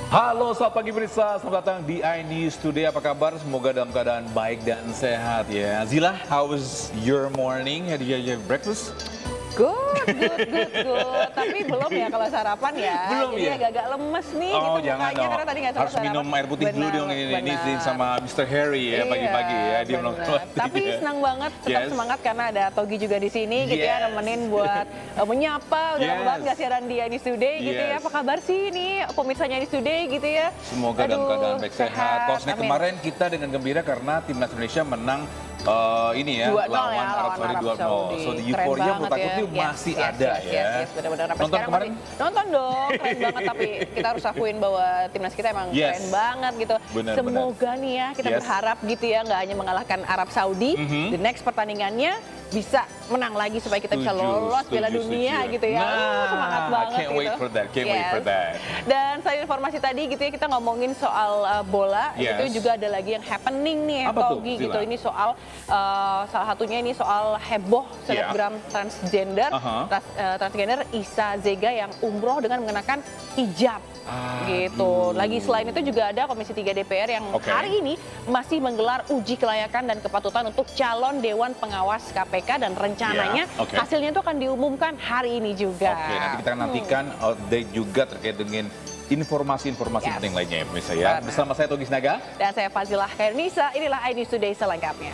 Halo, selamat pagi pemirsa. Selamat datang di iNews Today. Apa kabar? Semoga dalam keadaan baik dan sehat ya. Zila, how was your morning? Had you have breakfast? Good. Tapi belum ya kalau sarapan ya. Belum Jadi ya? agak-agak lemes nih Oh, gitu jangan mukanya dong. karena tadi nggak Harus sarapan. minum air putih dulu dong ini sama Mr. Harry ya pagi-pagi ya. Dia belum benar. Tapi senang banget, tetap Yes. semangat karena ada Togi juga di sini gitu ya, Yes. nemenin buat menyapa. Udah lama Yes. banget nggak siaran di iNews Today gitu ya. Yes. Apa kabar sih ini pemirsanya iNews Today gitu ya? Semoga dalam Aduh, keadaan baik sehat. Kalau amin. kemarin kita dengan gembira karena timnas Indonesia menang ini ya 2-0 lawan ya, Arab Saudi 2-0. So the Keren euphoria menurut banget aku tuh ya. masih Yes, ada yes, ya. Yes, benar-benar. Sampai Nonton sekarang kemarin? nonton dong, keren banget. Tapi kita harus akuin bahwa timnas kita emang Yes. keren banget gitu. Benar, Semoga nih ya kita Yes. berharap gitu ya, nggak hanya mengalahkan Arab Saudi, the next pertandingannya bisa menang lagi supaya kita bisa lolos Piala Dunia gitu ya. Semangat banget can't wait for that, can't wait for that. Dan selain informasi tadi gitu ya, kita ngomongin soal bola, Yes. itu juga ada lagi yang happening nih Apa tuh, Togi Zila? gitu. Ini soal salah satunya ini soal heboh selebgram transgender, transgender Isa Zega yang umroh dengan mengenakan hijab. Gitu. Lagi selain itu juga ada Komisi 3 DPR yang hari ini masih menggelar uji kelayakan dan kepatutan untuk calon Dewan Pengawas KPK dan rencananya hasilnya itu akan diumumkan hari ini juga. Oke, nanti kita akan nantikan update juga terkait dengan informasi-informasi penting lainnya ya pemirsa ya. Bersama saya Togi Sinaga. Dan saya Fazilah Khairnisa, inilah iNews Today selengkapnya.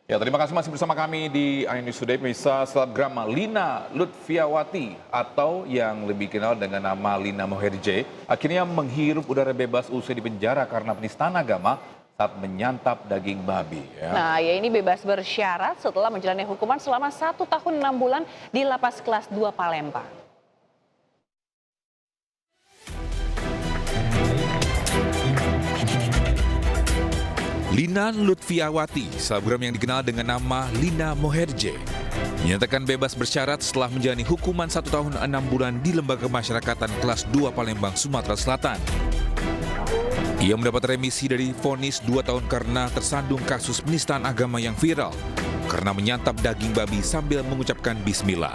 Ya, terima kasih masih bersama kami di iNews Today, pemirsa. Selebgram Lina Lutfiawati atau yang lebih kenal dengan nama Lina Moherje akhirnya menghirup udara bebas usai dipenjara karena penistaan agama saat menyantap daging babi. Ya. Nah, ya ini bebas bersyarat setelah menjalani hukuman selama 1 tahun 6 bulan di Lapas Kelas 2 Palembang. Lina Lutfiawati, selebgram yang dikenal dengan nama Lina Moherje, menyatakan bebas bersyarat setelah menjalani hukuman 1 tahun 6 bulan di Lembaga Masyarakatan Kelas 2 Palembang, Sumatera Selatan. Ia mendapat remisi dari vonis 2 tahun karena tersandung kasus penistaan agama yang viral karena menyantap daging babi sambil mengucapkan bismillah.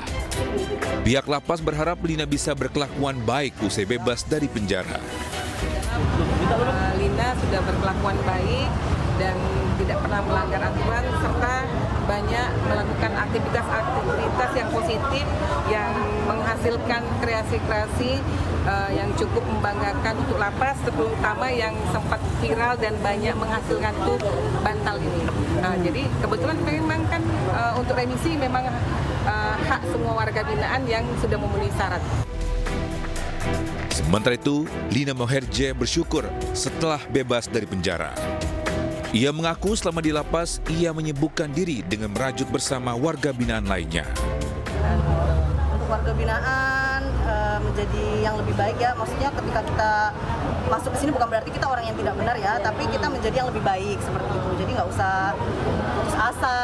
Pihak lapas berharap Lina bisa berkelakuan baik usai bebas dari penjara. Lina sudah berkelakuan baik dan tidak pernah melanggar aturan serta banyak melakukan aktivitas yang positif yang menghasilkan kreasi-kreasi yang cukup membanggakan untuk lapas, terutama yang sempat viral dan banyak menghasilkan itu bantal ini. Jadi kebetulan memang kan untuk remisi memang hak semua warga binaan yang sudah memenuhi syarat. Sementara itu, Lina Moherje bersyukur setelah bebas dari penjara. Ia mengaku selama di lapas, ia menyibukkan diri dengan merajut bersama warga binaan lainnya. Untuk warga binaan menjadi yang lebih baik ya, maksudnya ketika kita masuk ke sini bukan berarti kita orang yang tidak benar ya, tapi kita menjadi yang lebih baik seperti itu. Jadi nggak usah putus asa,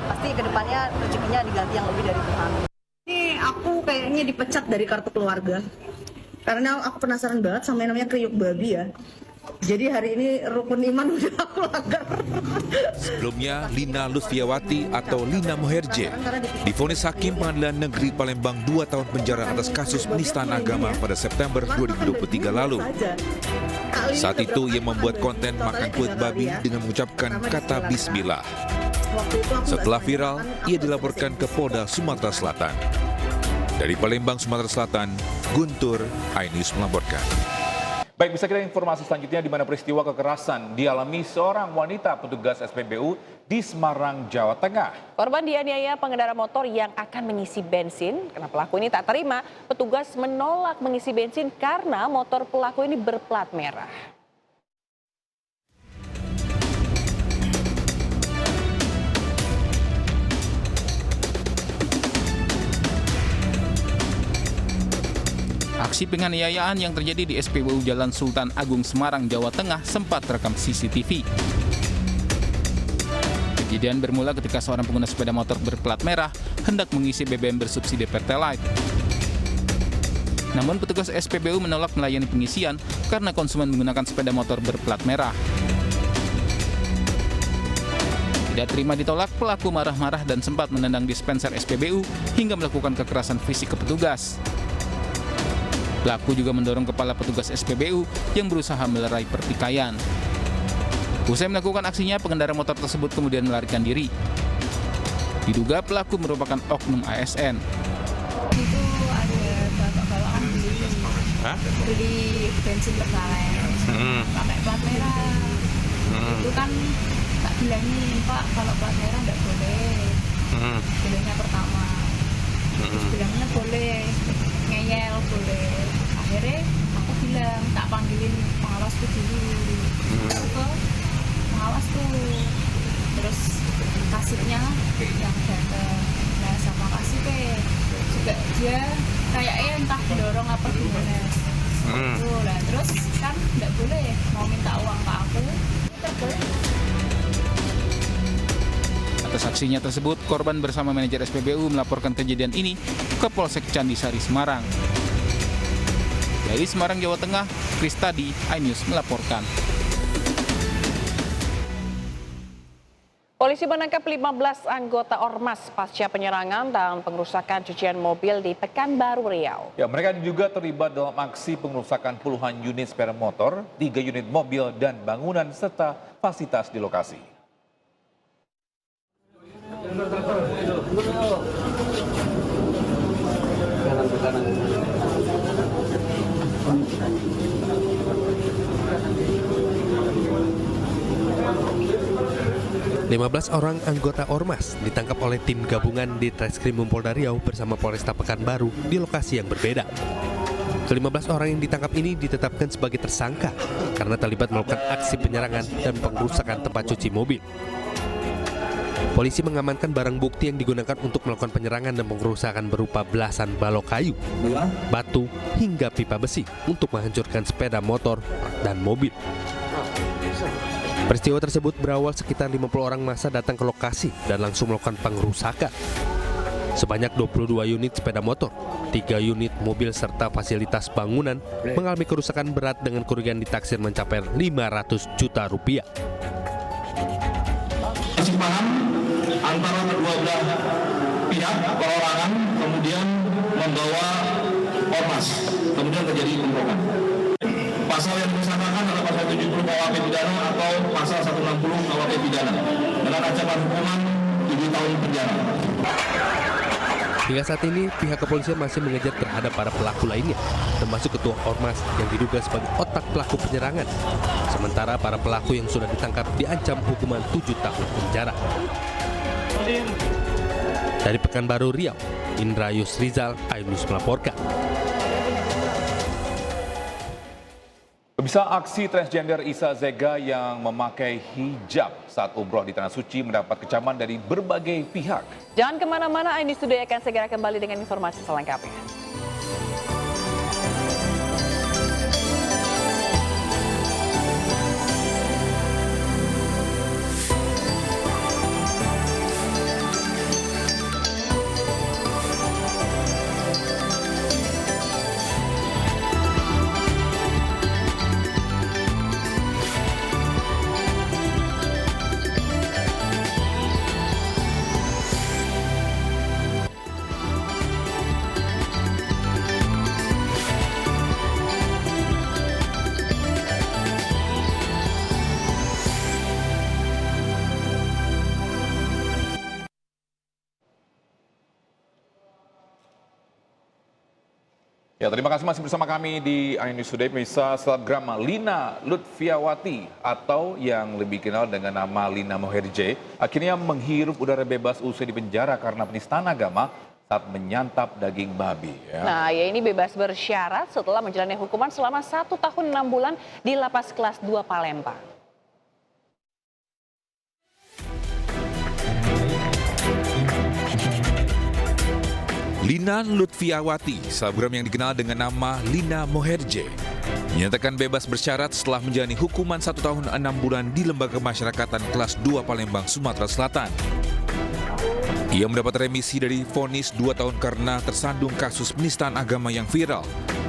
pasti kedepannya rezekinya diganti yang lebih dari Tuhan. Ini aku kayaknya dipecat dari kartu keluarga. Karena aku penasaran banget sama yang namanya kriuk babi ya. Jadi hari ini rukun iman udah aku langgar. Sebelumnya, Lina Lutfiawati atau Lina Moherje divonis Hakim Pengadilan Negeri Palembang 2 tahun penjara atas kasus penistaan agama pada September 2023 lalu. Saat itu ia membuat konten makan kulit babi dengan mengucapkan kata bismillah. Setelah viral, ia dilaporkan ke Polda Sumatera Selatan. Dari Palembang, Sumatera Selatan, Guntur, iNews melaporkan. Baik, bisa kita informasi selanjutnya di mana peristiwa kekerasan dialami seorang wanita petugas SPBU di Semarang, Jawa Tengah. Korban dianiaya pengendara motor yang akan mengisi bensin. Karena pelaku ini tak terima, petugas menolak mengisi bensin karena motor pelaku ini berplat merah. Aksi penganiayaan yang terjadi di SPBU Jalan Sultan Agung Semarang, Jawa Tengah sempat terekam CCTV. Kejadian bermula ketika seorang pengguna sepeda motor berplat merah hendak mengisi BBM bersubsidi Pertalite. Namun petugas SPBU menolak melayani pengisian karena konsumen menggunakan sepeda motor berplat merah. Tidak terima ditolak, pelaku marah-marah dan sempat menendang dispenser SPBU hingga melakukan kekerasan fisik ke petugas. Pelaku juga mendorong kepala petugas SPBU yang berusaha melerai pertikaian. Usai melakukan aksinya, pengendara motor tersebut kemudian melarikan diri. Diduga pelaku merupakan oknum ASN. Itu ada bapak-bapak beli bensin Pertalite, pakai plat merah. Itu kan tak bilangin, Pak, kalau plat merah nggak boleh. Bilangnya pertama, terus bilangnya boleh, ngeyel boleh. Akhirnya aku bilang, tak panggilin pengawasku dulu. Aku pengawas tuh, terus kasirnya yang datang. Nah sama kasir juga dia kayaknya entah dorong apa gimana. Tuh lah, terus kan nggak boleh mau minta uang ke aku. Atas aksinya tersebut, korban bersama manajer SPBU melaporkan kejadian ini ke Polsek Candisari Semarang. Dari Semarang, Jawa Tengah, Kristadi, iNews melaporkan. Polisi menangkap 15 anggota Ormas pasca penyerangan dan pengerusakan cucian mobil di Pekanbaru Riau. Ya, mereka juga terlibat dalam aksi pengerusakan puluhan unit sepeda motor, 3 unit mobil dan bangunan serta fasilitas di lokasi. 15 orang anggota Ormas ditangkap oleh tim gabungan di Treskrimum Polda Riau bersama Polresta Pekanbaru di lokasi yang berbeda. Ke-15 orang yang ditangkap ini ditetapkan sebagai tersangka karena terlibat melakukan aksi penyerangan dan pengrusakan tempat cuci mobil. Polisi mengamankan barang bukti yang digunakan untuk melakukan penyerangan dan pengrusakan berupa belasan balok kayu, batu, hingga pipa besi untuk menghancurkan sepeda motor dan mobil. Peristiwa tersebut berawal sekitar 50 orang massa datang ke lokasi dan langsung melakukan pengrusakan. Sebanyak 22 unit sepeda motor, 3 unit mobil serta fasilitas bangunan mengalami kerusakan berat dengan kerugian ditaksir mencapai 500 juta rupiah. Kesimpangan antara kedua belah pihak perorangan kemudian membawa ormas, kemudian terjadi bentrokan. Pasal yang disangkakan adalah pasal 70 KUHP pidana atau pasal 160 KUHP pidana dengan ancaman hukuman 7 tahun penjara. Hingga saat ini, pihak kepolisian masih mengejar terhadap para pelaku lainnya, termasuk ketua Ormas yang diduga sebagai otak pelaku penyerangan. Sementara para pelaku yang sudah ditangkap diancam hukuman 7 tahun penjara. Dari Pekanbaru Riau, Indra Yusrizal, iNews melaporkan. Pemirsa, aksi transgender Isa Zega yang memakai hijab saat umroh di Tanah Suci mendapat kecaman dari berbagai pihak. Jangan kemana-mana, iNews Today akan segera kembali dengan informasi selengkapnya. Ya, terima kasih masih bersama kami di iNews Today. Pemirsa, selebgram Lina Lutfiawati atau yang lebih dikenal dengan nama Lina Moherje akhirnya menghirup udara bebas usai dipenjara karena penistaan agama saat menyantap daging babi. Ya. Nah, ya ini bebas bersyarat setelah menjalani hukuman selama 1 tahun 6 bulan di Lapas Kelas 2 Palembang. Lina Lutfiawati, selebgram yang dikenal dengan nama Lina Moherje, dinyatakan bebas bersyarat setelah menjalani hukuman 1 tahun 6 bulan di Lembaga Masyarakatan kelas 2 Palembang, Sumatera Selatan. Ia mendapat remisi dari vonis 2 tahun karena tersandung kasus penistaan agama yang viral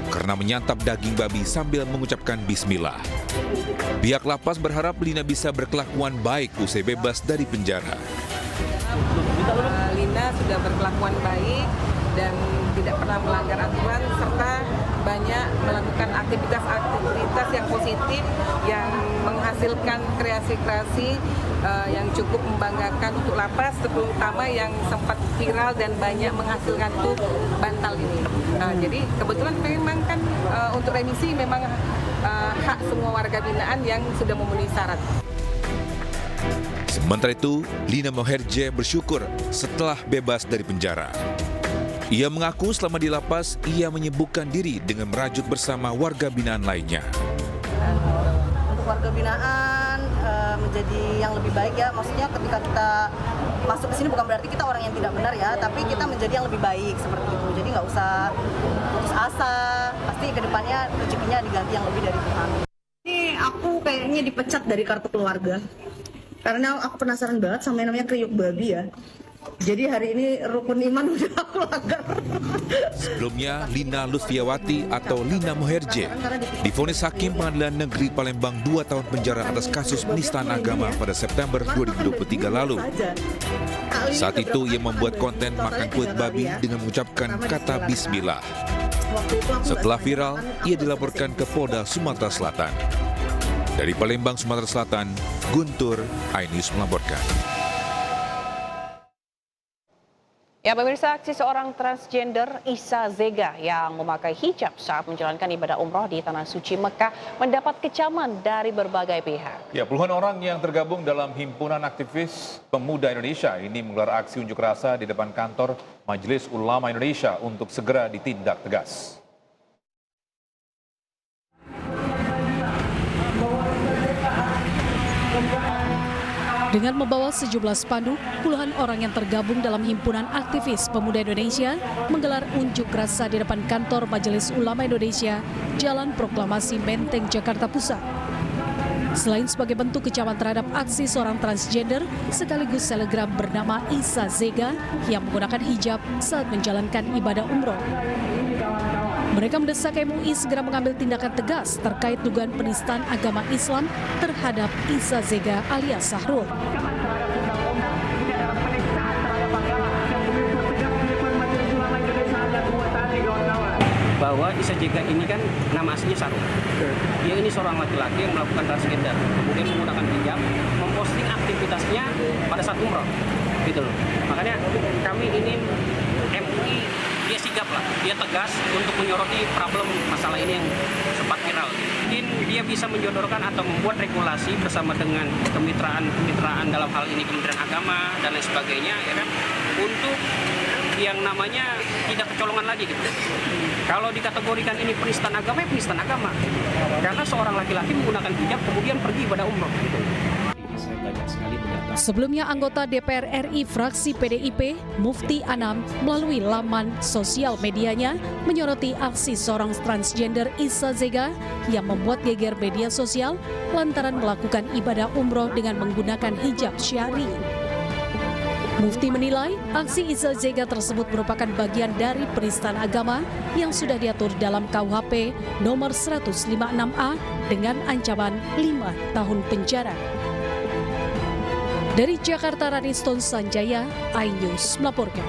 karena menyantap daging babi sambil mengucapkan bismillah. Pihak lapas berharap Lina bisa berkelakuan baik usai bebas dari penjara. Lina sudah berkelakuan baik dan tidak pernah melanggar aturan serta banyak melakukan aktivitas yang positif yang menghasilkan kreasi-kreasi yang cukup membanggakan untuk lapas, terutama yang sempat viral dan banyak menghasilkan itu bantal ini. Jadi kebetulan memang kan untuk remisi memang hak semua warga binaan yang sudah memenuhi syarat. Sementara itu, Lina Moherje bersyukur setelah bebas dari penjara. Ia mengaku selama di lapas, ia menyibukkan diri dengan merajut bersama warga binaan lainnya. Untuk warga binaan menjadi yang lebih baik ya, maksudnya ketika kita masuk ke sini bukan berarti kita orang yang tidak benar ya, tapi kita menjadi yang lebih baik seperti itu. Jadi nggak usah putus asa, pasti kedepannya rezekinya diganti yang lebih dari Tuhan. Ini aku kayaknya dipecat dari kartu keluarga. Karena aku penasaran banget sama yang namanya kriuk babi ya. Jadi hari ini rukun iman udah aku langgar. Sebelumnya, Lina Lutfiawati atau Lina Moherje divonis Hakim Pengadilan Negeri Palembang 2 tahun penjara atas kasus penistaan agama pada September 2023 lalu. Saat itu, ia membuat konten makan kulit babi dengan mengucapkan kata bismillah. Setelah viral, ia dilaporkan ke Polda Sumatera Selatan. Dari Palembang, Sumatera Selatan, Guntur, iNews melaporkan. Ya pemirsa, aksi seorang transgender Isa Zega yang memakai hijab saat menjalankan ibadah umroh di Tanah Suci Mekah mendapat kecaman dari berbagai pihak. Ya, puluhan orang yang tergabung dalam Himpunan Aktivis Pemuda Indonesia ini menggelar aksi unjuk rasa di depan kantor Majelis Ulama Indonesia untuk segera ditindak tegas. Dengan membawa sejumlah spanduk, puluhan orang yang tergabung dalam Himpunan Aktivis Pemuda Indonesia menggelar unjuk rasa di depan kantor Majelis Ulama Indonesia, Jalan Proklamasi Menteng, Jakarta Pusat. Selain sebagai bentuk kecaman terhadap aksi seorang transgender sekaligus selebgram bernama Isa Zega yang menggunakan hijab saat menjalankan ibadah umroh. Mereka mendesak MUI segera mengambil tindakan tegas terkait dugaan penistaan agama Islam terhadap Isa Zega alias Sahrul. Bahwa Isa Zega ini kan nama aslinya Sahrul. Dia ini seorang laki-laki yang melakukan transgender, kemudian menggunakan hijab, memposting aktivitasnya pada saat umroh, gitu loh. Makanya kami ingin MUI dia sigap lah, dia tegas untuk menyoroti problem masalah ini yang sempat viral. Mungkin dia bisa menjodorkan atau membuat regulasi bersama dengan kemitraan dalam hal ini Kementerian Agama dan lain sebagainya, ya kan, untuk yang namanya tidak kecolongan lagi gitu. Kalau dikategorikan ini penistaan agama, ya penistaan agama. Karena seorang laki-laki menggunakan hijab kemudian pergi pada umroh gitu. Sebelumnya anggota DPR RI fraksi PDIP, Mufti Anam, melalui laman sosial medianya menyoroti aksi seorang transgender Isa Zega yang membuat geger media sosial lantaran melakukan ibadah umroh dengan menggunakan hijab syar'i. Mufti menilai aksi Isa Zega tersebut merupakan bagian dari penistaan agama yang sudah diatur dalam KUHP nomor 156A dengan ancaman 5 tahun penjara. Dari Jakarta, Radiston Sanjaya, iNews melaporkan.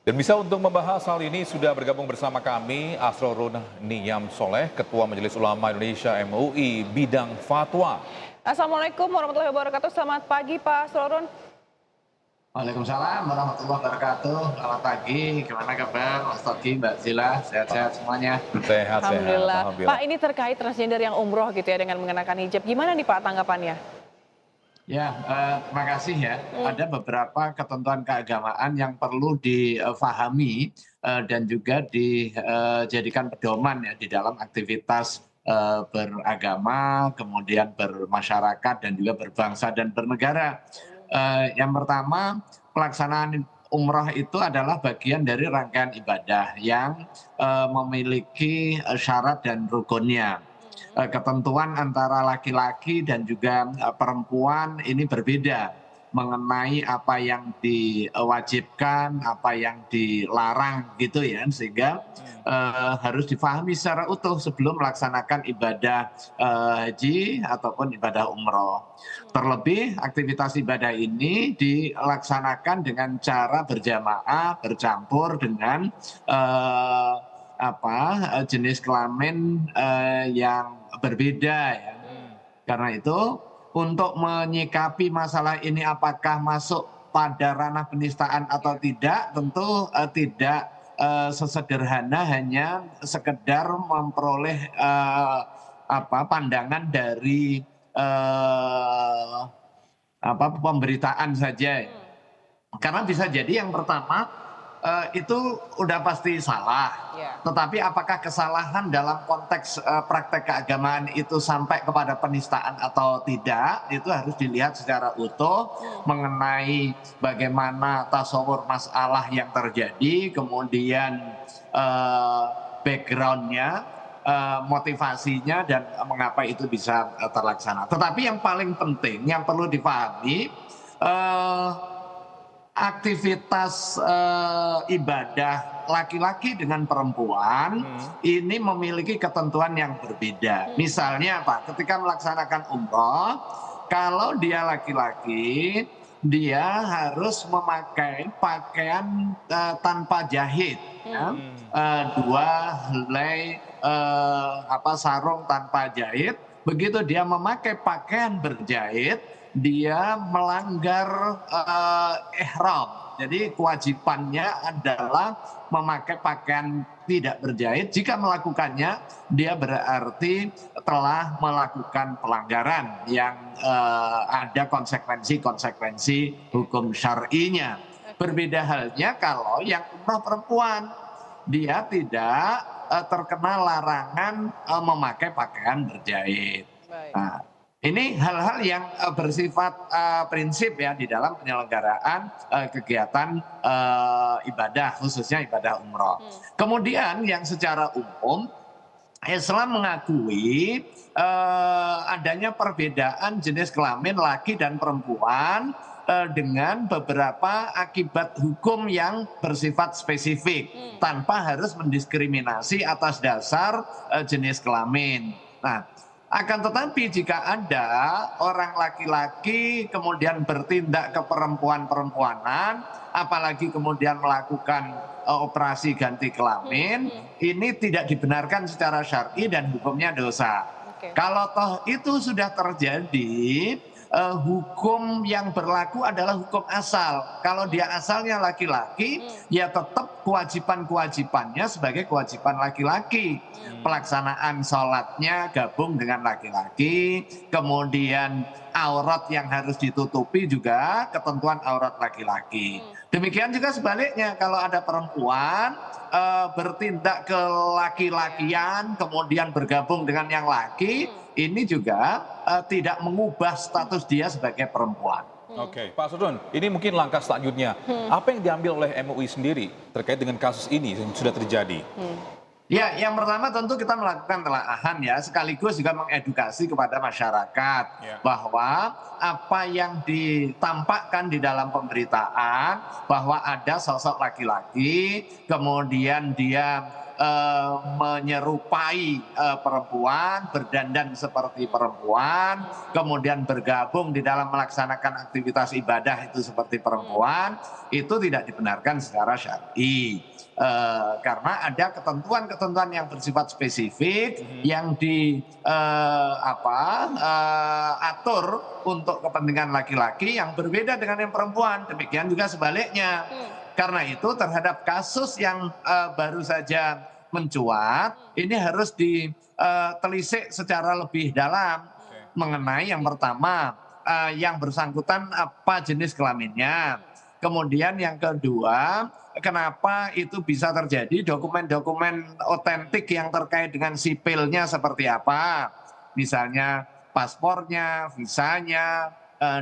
Dan bisa untuk membahas hal ini sudah bergabung bersama kami Asrorun Niyam Soleh, Ketua Majelis Ulama Indonesia MUI bidang fatwa. Assalamualaikum warahmatullahi wabarakatuh. Selamat pagi Pak Asrorun. Waalaikumsalam warahmatullahi wabarakatuh. Selamat pagi. Gimana kabar Mas Togi, Mbak Zila? Sehat-sehat semuanya? Sehat, Alhamdulillah. Alhamdulillah. Pak, ini terkait transgender yang umroh gitu ya dengan mengenakan hijab. Gimana nih Pak tanggapannya? Ya, terima kasih ya. Ada beberapa ketentuan keagamaan yang perlu difahami dan juga dijadikan pedoman ya di dalam aktivitas beragama, kemudian bermasyarakat dan juga berbangsa dan bernegara. Yang pertama, pelaksanaan umroh itu adalah bagian dari rangkaian ibadah yang memiliki syarat dan rukunnya. Ketentuan antara laki-laki dan juga perempuan ini berbeda mengenai apa yang diwajibkan, apa yang dilarang gitu ya, sehingga harus difahami secara utuh sebelum melaksanakan ibadah haji ataupun ibadah umroh. Terlebih aktivitas ibadah ini dilaksanakan dengan cara berjamaah, bercampur dengan jenis kelamin yang berbeda ya. Karena itu untuk menyikapi masalah ini apakah masuk pada ranah penistaan atau tidak, tentu tidak sesederhana hanya sekedar memperoleh pandangan dari pemberitaan saja. Karena bisa jadi yang pertama itu udah pasti salah. Tetapi apakah kesalahan dalam konteks praktek keagamaan itu sampai kepada penistaan atau tidak, itu harus dilihat secara utuh mengenai bagaimana tasawur masalah yang terjadi, kemudian backgroundnya, motivasinya, dan mengapa itu bisa terlaksana. Tetapi yang paling penting yang perlu dipahami, aktivitas ibadah laki-laki dengan perempuan ini memiliki ketentuan yang berbeda. Misalnya apa? Ketika melaksanakan umroh, kalau dia laki-laki, dia harus memakai pakaian tanpa jahit, dua helai sarung tanpa jahit. Begitu dia memakai pakaian berjahit, dia melanggar ihram. Jadi kewajibannya adalah memakai pakaian tidak berjahit. Jika melakukannya, dia berarti telah melakukan pelanggaran yang ada konsekuensi hukum syar'inya. Berbeda halnya kalau yang umroh perempuan, dia tidak terkena larangan memakai pakaian berjahit. Nah, ini hal-hal yang bersifat prinsip ya di dalam penyelenggaraan kegiatan ibadah, khususnya ibadah umroh. Kemudian yang secara umum, Islam mengakui adanya perbedaan jenis kelamin laki dan perempuan dengan beberapa akibat hukum yang bersifat spesifik tanpa harus mendiskriminasi atas dasar jenis kelamin. Nah, akan tetapi jika ada orang laki-laki kemudian bertindak ke perempuan-perempuanan, apalagi kemudian melakukan operasi ganti kelamin, ini tidak dibenarkan secara syar'i dan hukumnya dosa. Kalau toh itu sudah terjadi, hukum yang berlaku adalah hukum asal. Kalau dia asalnya laki-laki, ya tetap kewajiban-kewajibannya sebagai kewajiban laki-laki. Pelaksanaan sholatnya gabung dengan laki-laki, kemudian aurat yang harus ditutupi juga ketentuan aurat laki-laki. Demikian juga sebaliknya, kalau ada perempuan bertindak ke laki-lakian, kemudian bergabung dengan yang laki, ini juga tidak mengubah status dia sebagai perempuan. Oke, Pak Sudun, ini mungkin langkah selanjutnya. Apa yang diambil oleh MUI sendiri terkait dengan kasus ini yang sudah terjadi? Ya, yang pertama tentu kita melakukan telaahan ya, sekaligus juga mengedukasi kepada masyarakat bahwa apa yang ditampakkan di dalam pemberitaan bahwa ada sosok laki-laki, kemudian dia menyerupai perempuan, berdandan seperti perempuan, kemudian bergabung di dalam melaksanakan aktivitas ibadah itu seperti perempuan, itu tidak dibenarkan secara syar'i. Karena ada ketentuan-ketentuan yang bersifat spesifik yang atur untuk kepentingan laki-laki yang berbeda dengan yang perempuan. Demikian juga sebaliknya. Karena itu terhadap kasus yang baru saja mencuat, ini harus ditelisik secara lebih dalam mengenai yang pertama, yang bersangkutan apa jenis kelaminnya. Kemudian yang kedua, kenapa itu bisa terjadi, dokumen-dokumen otentik yang terkait dengan sipilnya seperti apa. Misalnya paspornya, visanya,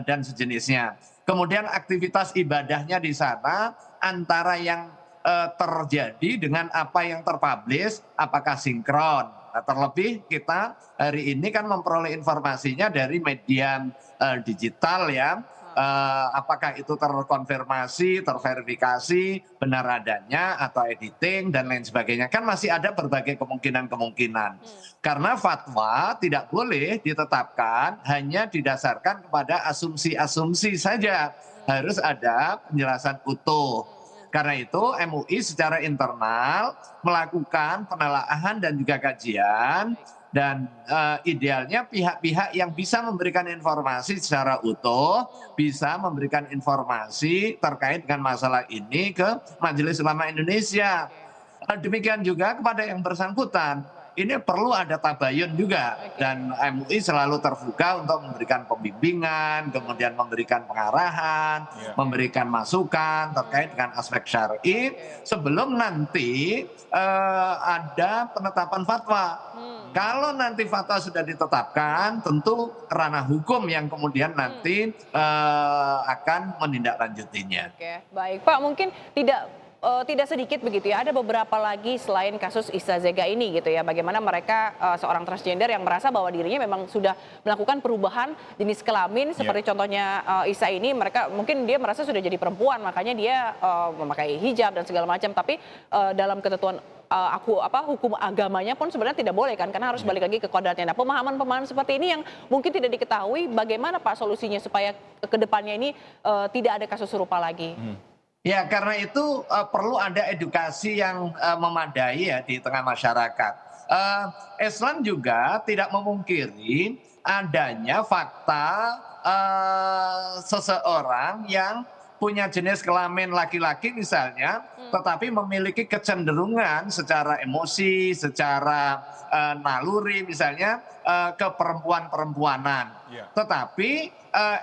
dan sejenisnya. kemudian aktivitas ibadahnya di sana antara yang terjadi dengan apa yang terpublish, apakah sinkron. Nah, terlebih kita hari ini kan memperoleh informasinya dari media digital ya, apakah itu terkonfirmasi, terverifikasi, benar adanya atau editing dan lain sebagainya. Kan masih ada berbagai kemungkinan-kemungkinan. Karena fatwa tidak boleh ditetapkan hanya didasarkan kepada asumsi-asumsi saja. Harus ada penjelasan utuh. Karena itu MUI secara internal melakukan penelaahan dan juga kajian, dan idealnya pihak-pihak yang bisa memberikan informasi secara utuh, bisa memberikan informasi terkait dengan masalah ini ke Majelis Ulama Indonesia. Demikian juga kepada yang bersangkutan. Ini perlu ada tabayun juga, dan MUI selalu terbuka untuk memberikan pembimbingan, kemudian memberikan pengarahan, memberikan masukan terkait dengan aspek syar'i sebelum nanti ada penetapan fatwa. Kalau nanti fatwa sudah ditetapkan, tentu ranah hukum yang kemudian nanti akan menindaklanjutinya. Oke, baik Pak, mungkin tidak sedikit begitu ya, ada beberapa lagi selain kasus Issa Zega ini gitu ya, bagaimana mereka seorang transgender yang merasa bahwa dirinya memang sudah melakukan perubahan jenis kelamin, seperti contohnya Issa ini, mereka mungkin dia merasa sudah jadi perempuan, makanya dia memakai hijab dan segala macam, tapi dalam ketentuan hukum agamanya pun sebenarnya tidak boleh kan, karena harus balik lagi ke kodratnya. Nah, pemahaman-pemahaman seperti ini yang mungkin tidak diketahui, bagaimana Pak solusinya supaya ke depannya ini tidak ada kasus serupa lagi? Ya, karena itu perlu ada edukasi yang memadai ya di tengah masyarakat. Islam juga tidak memungkiri adanya fakta seseorang yang punya jenis kelamin laki-laki misalnya, tetapi memiliki kecenderungan secara emosi, secara naluri misalnya ke perempuan-perempuanan. Tetapi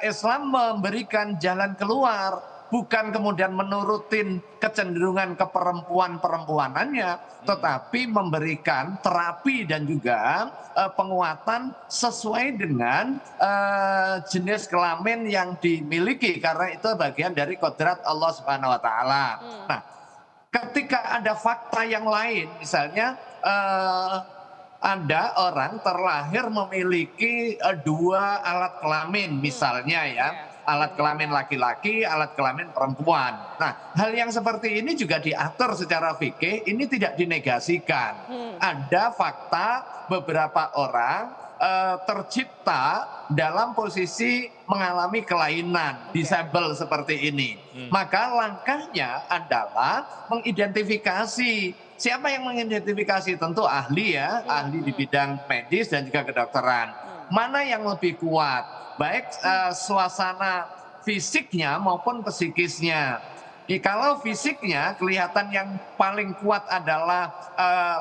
Islam memberikan jalan keluar, bukan kemudian menurutin kecenderungan ke perempuan-perempuanannya, tetapi memberikan terapi dan juga penguatan sesuai dengan jenis kelamin yang dimiliki, karena itu bagian dari kodrat Allah Subhanahu wa Ta'ala. Nah, ketika ada fakta yang lain, misalnya ada orang terlahir memiliki dua alat kelamin misalnya ya, alat kelamin laki-laki, alat kelamin perempuan. Nah, hal yang seperti ini juga diatur secara fikih, ini tidak dinegasikan. Ada fakta beberapa orang tercipta dalam posisi mengalami kelainan, disable seperti ini. Maka langkahnya adalah mengidentifikasi. Siapa yang mengidentifikasi? Tentu ahli ya, ahli di bidang medis dan juga kedokteran. Mana yang lebih kuat? Baik suasana fisiknya maupun psikisnya. Kalau fisiknya kelihatan yang paling kuat adalah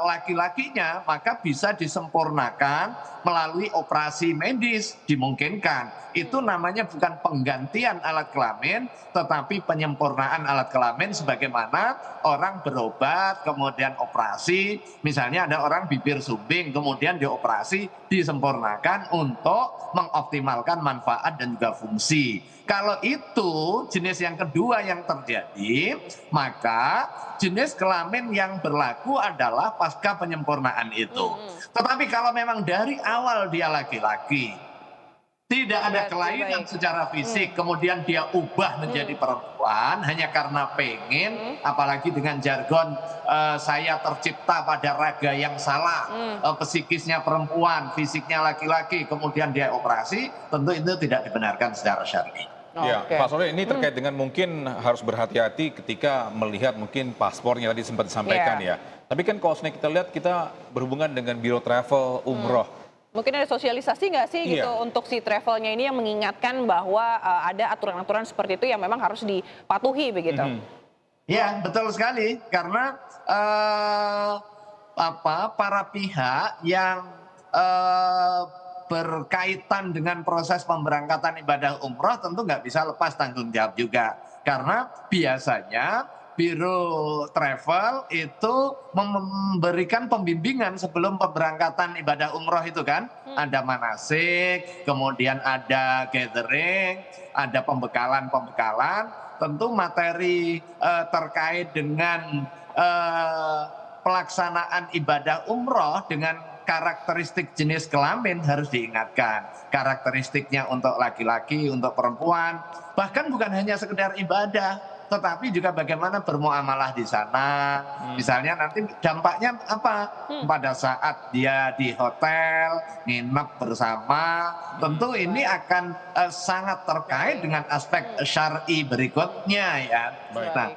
laki-lakinya, maka bisa disempurnakan melalui operasi medis, dimungkinkan. Itu namanya bukan penggantian alat kelamin, tetapi penyempurnaan alat kelamin, sebagaimana orang berobat kemudian operasi. Misalnya ada orang bibir sumbing kemudian dioperasi, disempurnakan untuk mengoptimalkan manfaat dan juga fungsi. Kalau itu jenis yang kedua yang terjadi, maka jenis kelamin yang berlaku adalah pasca penyempurnaan itu. Tetapi kalau memang dari awal dia laki-laki, tidak ada kelainan secara fisik, kemudian dia ubah menjadi perempuan hanya karena pengen, apalagi dengan jargon saya tercipta pada raga yang salah, psikisnya perempuan, fisiknya laki-laki, kemudian dia operasi, tentu itu tidak dibenarkan secara syar'i. Ya, Pak Soleh, ini terkait dengan mungkin harus berhati-hati ketika melihat mungkin paspornya tadi sempat disampaikan ya. Tapi kan kalau kita lihat, kita berhubungan dengan biro travel umroh. Mungkin ada sosialisasi nggak sih gitu untuk si travelnya ini yang mengingatkan bahwa ada aturan-aturan seperti itu yang memang harus dipatuhi begitu? Ya, betul sekali, karena para pihak yang berkaitan dengan proses pemberangkatan ibadah umroh tentu nggak bisa lepas tanggung jawab juga. Karena biasanya Biro Travel itu memberikan pembimbingan sebelum pemberangkatan ibadah umroh itu kan. Ada manasik, kemudian ada gathering, ada pembekalan. Tentu materi terkait dengan pelaksanaan ibadah umroh dengan karakteristik jenis kelamin harus diingatkan. Karakteristiknya untuk laki-laki, untuk perempuan, bahkan bukan hanya sekedar ibadah, tetapi juga bagaimana bermuamalah di sana. Misalnya nanti dampaknya apa? Pada saat dia di hotel, nginep bersama, tentu ini akan sangat terkait dengan aspek syar'i berikutnya ya. Nah,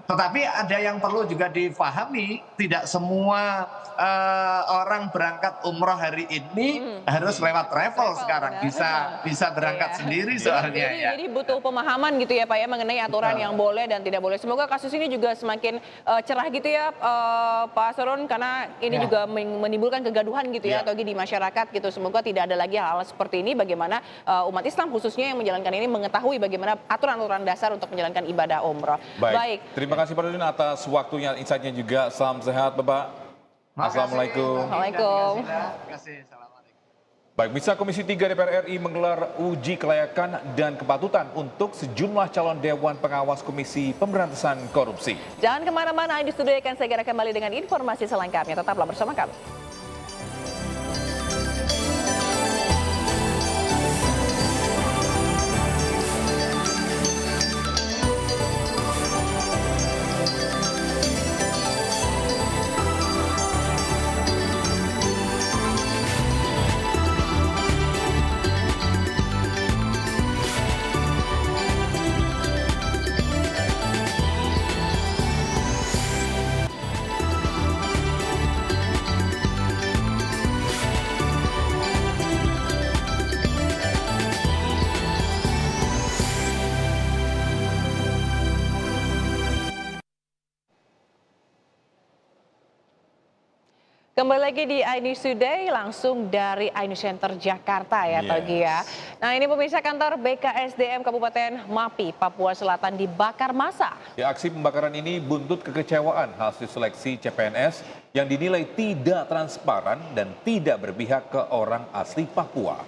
tetapi ada yang perlu juga difahami, tidak semua orang berangkat umroh hari ini harus lewat travel sekarang, bisa berangkat sendiri soalnya ya. Jadi butuh pemahaman gitu ya Pak ya mengenai aturan yang boleh dan tidak boleh. Semoga kasus ini juga semakin cerah gitu ya Pak Saron, karena ini juga menimbulkan kegaduhan gitu ya Togi di masyarakat gitu. Semoga tidak ada lagi hal-hal seperti ini, bagaimana umat Islam khususnya yang menjalankan ini mengetahui bagaimana aturan-aturan dasar untuk menjalankan ibadah umroh. Baik. Terima kasih Pak Nurdin atas waktunya, insight-nya juga. Salam sehat Bapak. Assalamualaikum. Assalamualaikum. Baik, Misa Komisi 3 DPR RI menggelar uji kelayakan dan kepatutan untuk sejumlah calon Dewan Pengawas Komisi Pemberantasan Korupsi. Jangan kemana-mana, di studio akan segera kembali dengan informasi selengkapnya. Tetaplah bersama kami. Kembali lagi di iNews Today langsung dari iNews Center Jakarta ya Togi ya. Nah ini pemirsa, kantor BKSDM Kabupaten Mapi, Papua Selatan dibakar massa. Ya, aksi pembakaran ini buntut kekecewaan hasil seleksi CPNS yang dinilai tidak transparan dan tidak berpihak ke orang asli Papua.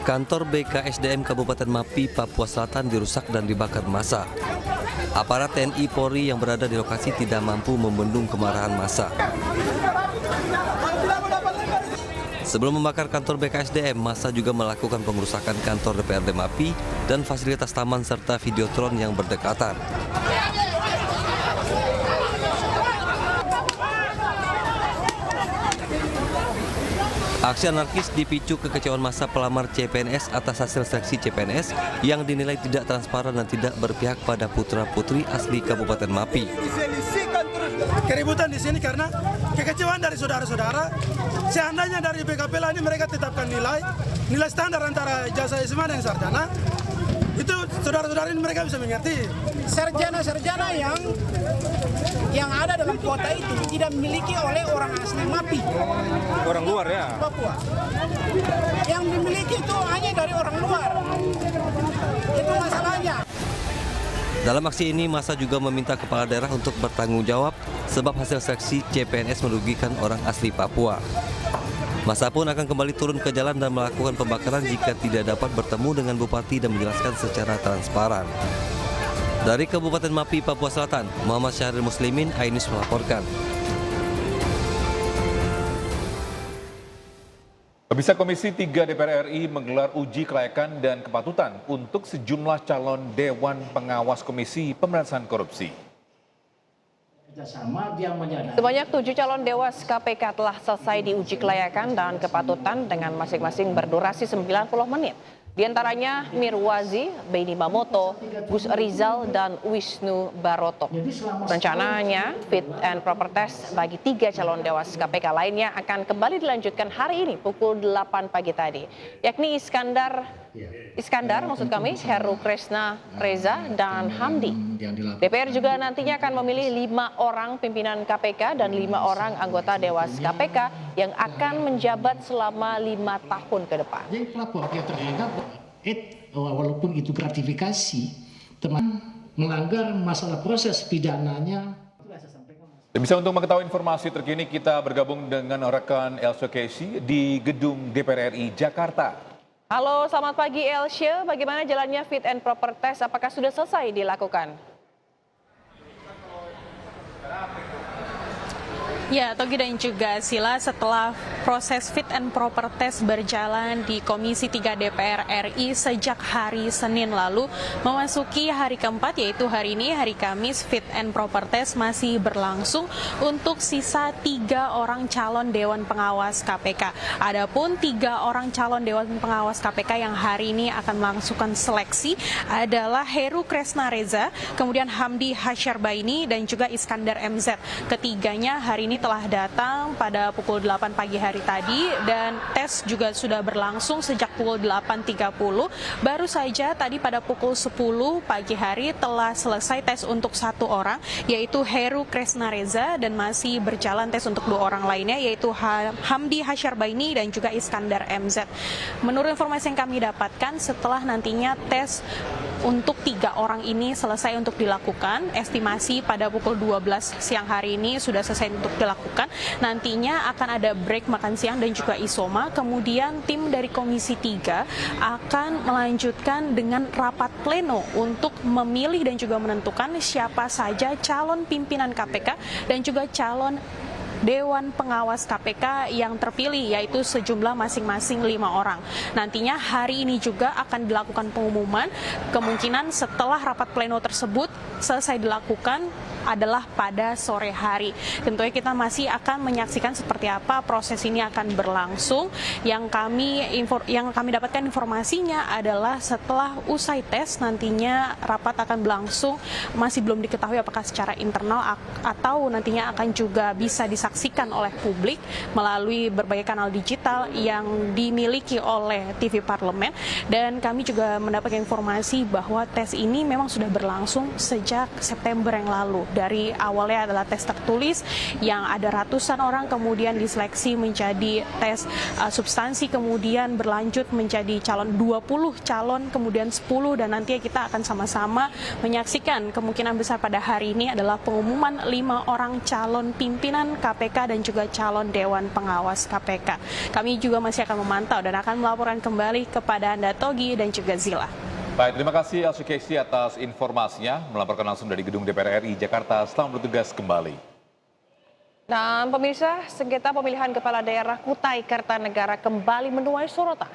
Kantor BKSDM Kabupaten Mapi, Papua Selatan dirusak dan dibakar massa. Aparat TNI Polri yang berada di lokasi tidak mampu membendung kemarahan massa. Sebelum membakar kantor BKSDM, massa juga melakukan pengerusakan kantor DPRD Mapi dan fasilitas taman serta videotron yang berdekatan. Aksi anarkis dipicu kekecewaan massa pelamar CPNS atas hasil seleksi CPNS yang dinilai tidak transparan dan tidak berpihak pada putra-putri asli Kabupaten Mapi. Keributan di sini karena kekecewaan dari saudara-saudara. Seandainya dari BKPLA ini mereka tetapkan nilai standar antara ijazah SMA dan sarjana, itu saudara-saudara ini mereka bisa mengerti. Sarjana-sarjana yang ada dalam kuota itu tidak dimiliki oleh orang asli Mapi. Orang luar ya? Papua. Yang dimiliki itu hanya dari orang luar. Itu masalahnya. Dalam aksi ini, massa juga meminta kepala daerah untuk bertanggung jawab sebab hasil seleksi CPNS merugikan orang asli Papua. Massa pun akan kembali turun ke jalan dan melakukan pembakaran jika tidak dapat bertemu dengan Bupati dan menjelaskan secara transparan. Dari Kabupaten Mapi, Papua Selatan, Muhammad Syahril Muslimin, iNews melaporkan. Pemirsa, Komisi 3 DPR RI menggelar uji kelayakan dan kepatutan untuk sejumlah calon Dewan Pengawas Komisi Pemberantasan Korupsi. Sebanyak 7 calon dewas KPK telah selesai diuji kelayakan dan kepatutan dengan masing-masing berdurasi 90 menit. Di antaranya Mirwazi, Beni Mamoto, Gus Rizal, dan Wisnu Baroto. Rencananya fit and proper test bagi 3 calon dewas KPK lainnya akan kembali dilanjutkan hari ini pukul 8 pagi tadi, yakni Iskandar Iskandar, maksud kami, Heru Kresna Reza, dan Hamdi. DPR juga nantinya akan memilih 5 orang pimpinan KPK dan 5 orang anggota Dewas KPK yang akan menjabat selama 5 tahun ke depan. Jadi pelapor yang terhadap walaupun itu gratifikasi, teman melanggar masalah proses pidananya. Dan bisa untuk mengetahui informasi terkini, kita bergabung dengan rekan Elsa Casey di gedung DPR RI Jakarta. Halo, selamat pagi Elsa. Bagaimana jalannya fit and proper test? Apakah sudah selesai dilakukan? Ya, Togi dan juga Sila, setelah proses fit and proper test berjalan di Komisi 3 DPR RI sejak hari Senin lalu, memasuki hari keempat, yaitu hari ini, hari Kamis, fit and proper test masih berlangsung untuk sisa 3 orang calon Dewan Pengawas KPK. Adapun 3 orang calon Dewan Pengawas KPK yang hari ini akan melangsungkan seleksi adalah Heru Kresna Reza, kemudian Hamdi Hasyarbaini, dan juga Iskandar MZ. Ketiganya hari ini telah datang pada pukul 8 pagi hari tadi dan tes juga sudah berlangsung sejak pukul 8.30. Baru saja tadi pada pukul 10 pagi hari telah selesai tes untuk 1 orang, yaitu Heru Kresna Reza, dan masih berjalan tes untuk 2 orang lainnya, yaitu Hamdi Hasyarbaini dan juga Iskandar MZ. Menurut informasi yang kami dapatkan, setelah nantinya tes untuk 3 orang ini selesai untuk dilakukan, estimasi pada pukul 12 siang hari ini sudah selesai untuk dilakukan. Nantinya akan ada break makan siang dan juga isoma. Kemudian tim dari Komisi 3 akan melanjutkan dengan rapat pleno untuk memilih dan juga menentukan siapa saja calon pimpinan KPK dan juga calon Dewan Pengawas KPK yang terpilih, yaitu sejumlah masing-masing 5 orang. Nantinya hari ini juga akan dilakukan pengumuman, kemungkinan setelah rapat pleno tersebut selesai dilakukan adalah pada sore hari. Tentunya kita masih akan menyaksikan seperti apa proses ini akan berlangsung. Yang kami dapatkan informasinya adalah setelah usai tes nantinya rapat akan berlangsung, masih belum diketahui apakah secara internal atau nantinya akan juga bisa disaksikan oleh publik melalui berbagai kanal digital yang dimiliki oleh TV Parlemen. Dan kami juga mendapatkan informasi bahwa tes ini memang sudah berlangsung sejak September yang lalu. Dari awalnya adalah tes tertulis yang ada ratusan orang, kemudian diseleksi menjadi tes substansi, kemudian berlanjut menjadi 20 calon, kemudian 10, dan nanti kita akan sama-sama menyaksikan kemungkinan besar pada hari ini adalah pengumuman 5 orang calon pimpinan KPK dan juga calon Dewan Pengawas KPK. Kami juga masih akan memantau dan akan melaporkan kembali kepada Anda, Togi dan juga Zila. Baik, terima kasih Elsa Casey atas informasinya, melaporkan langsung dari gedung DPR RI Jakarta. Selamat bertugas kembali. Dan pemirsa, sengketa pemilihan kepala daerah Kutai Kartanegara kembali menuai sorotan.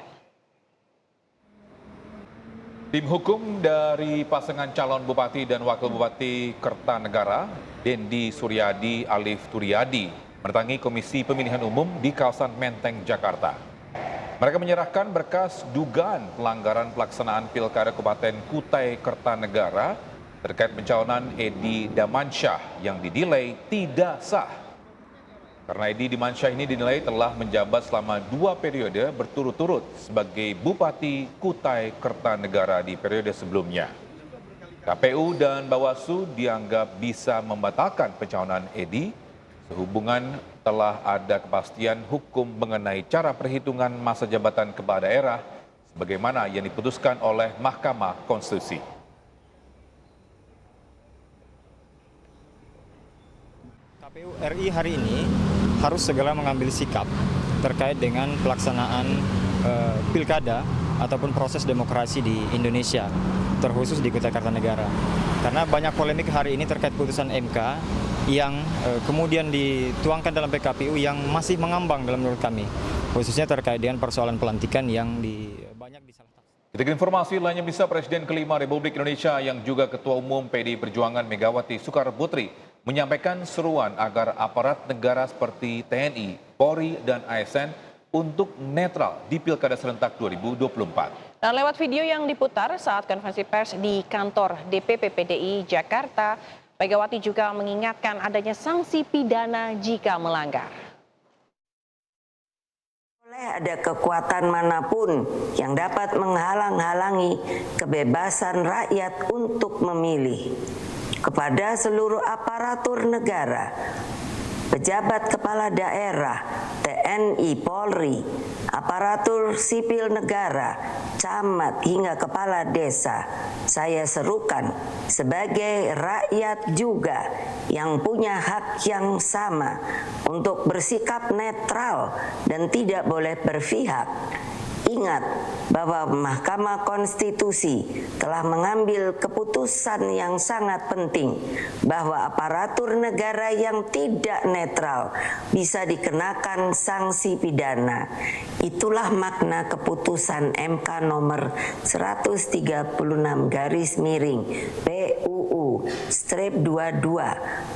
Tim hukum dari pasangan calon Bupati dan Wakil Bupati Kertanegara, Dendi Suryadi Alif Turyadi, mendatangi Komisi Pemilihan Umum di kawasan Menteng, Jakarta. Mereka menyerahkan berkas dugaan pelanggaran pelaksanaan Pilkada Kabupaten Kutai Kertanegara terkait pencalonan Edi Damansyah yang dinilai tidak sah. Karena Edi Damansyah ini dinilai telah menjabat selama 2 periode berturut-turut sebagai Bupati Kutai Kertanegara di periode sebelumnya. KPU dan Bawaslu dianggap bisa membatalkan pencalonan Edi sehubungan telah ada kepastian hukum mengenai cara perhitungan masa jabatan kepala daerah sebagaimana yang diputuskan oleh Mahkamah Konstitusi. KPU RI hari ini harus segera mengambil sikap terkait dengan pelaksanaan pilkada ataupun proses demokrasi di Indonesia, terkhusus di Kutai Kartanegara. Karena banyak polemik hari ini terkait putusan MK yang kemudian dituangkan dalam PKPU yang masih mengambang dalam menurut kami, khususnya terkait dengan persoalan pelantikan yang banyak disalah-tafsirkan. Kita informasi lainnya, bisa Presiden kelima Republik Indonesia yang juga Ketua Umum PDI Perjuangan Megawati Soekarnoputri menyampaikan seruan agar aparat negara seperti TNI, Polri, dan ASN untuk netral di Pilkada Serentak 2024. Dan lewat video yang diputar saat konferensi pers di kantor DPP PDI Jakarta, Megawati juga mengingatkan adanya sanksi pidana jika melanggar. Ada kekuatan manapun yang dapat menghalang-halangi kebebasan rakyat untuk memilih. Kepada seluruh aparatur negara, pejabat kepala daerah, TNI, Polri, aparatur sipil negara, camat hingga kepala desa, saya serukan sebagai rakyat juga yang punya hak yang sama untuk bersikap netral dan tidak boleh berpihak. Ingat bahwa Mahkamah Konstitusi telah mengambil keputusan yang sangat penting bahwa aparatur negara yang tidak netral bisa dikenakan sanksi pidana. Itulah makna keputusan MK nomor 136/PUU/22